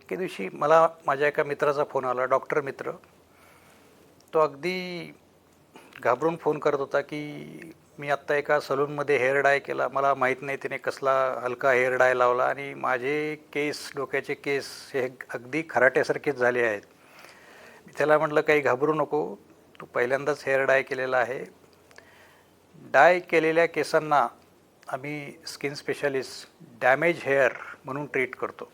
एके दिवशी मला माझ्या एका मित्राचा फोन आला, डॉक्टर मित्र. तो अगदी घाबरून फोन करत होता, की मी आत्ता एका सलूनमध्ये हेअर डाय केला. मला माहीत नाही त्याने कसला हलका हेअर डाय लावला आणि माझे केस, डोक्याचे केस हे अगदी खराट्यासारखेच झाले आहेत. मी त्याला म्हटलं, काही घाबरू नको, तू पहिल्यांदाच हेअर डाय केलेला आहे. डाय केलेल्या केसांना आम्ही स्किन स्पेशालिस्ट डॅमेज हेअर म्हणून ट्रीट करतो.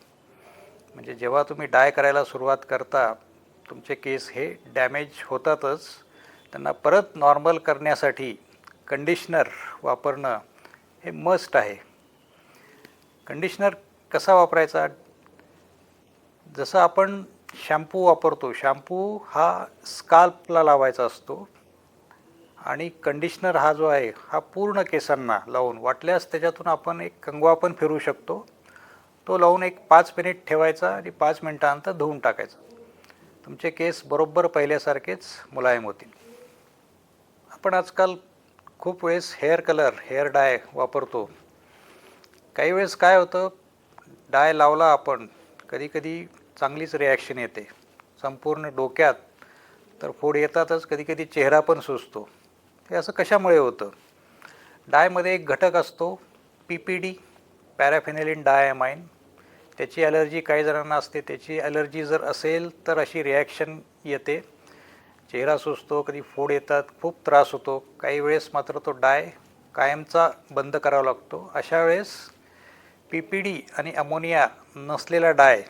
म्हणजे जेव्हा तुम्ही डाय करायला सुरुवात करता, तुमचे केस हे डॅमेज होतातच. त्यांना परत नॉर्मल करण्यासाठी कंडिशनर वापरणं हे मस्ट आहे. कंडिशनर कसा वापरायचा? जसं आपण शॅम्पू वापरतो, शॅम्पू हा स्काल्पला लावायचा असतो आणि कंडिशनर हा जो आहे हा पूर्ण केसांना लावून, वाटल्यास त्याच्यातून आपण एक कंगवा पण फिरू शकतो. तो लावून एक 5 मिनिट ठेवायचा आणि 5 मिनिटानंतर धुवून टाकायचा. तुमचे केस बरोबर पहिल्यासारखेच मुलायम होतील. आपण आजकाल खूप वेळेस हेअर कलर, हेअर डाय वापरतो. काही वेळेस काय होतं, डाय लावला आपण, कधीकधी चांगलीच रिॲक्शन येते. संपूर्ण डोक्यात तर फोड येतातच, कधीकधी चेहरा पण सुजतो. हे असं कशामुळे होतं? डायमध्ये एक घटक असतो PPD, पॅराफिनेलिन डायॲमाइन. त्याची ॲलर्जी काही जणांना असते. त्याची ॲलर्जी जर असेल तर अशी रिॲक्शन येते. चेहरा सुजतो, कधी फोड येतात, खूप त्रास होतो. काही वेळेस मात्र तो डाय कायमचा बंद करावा लागतो. अशा वेळेस PPD आणि अमोनिया नसलेला डाय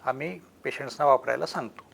आम्ही पेशंट्सना वापरायला सांगतो.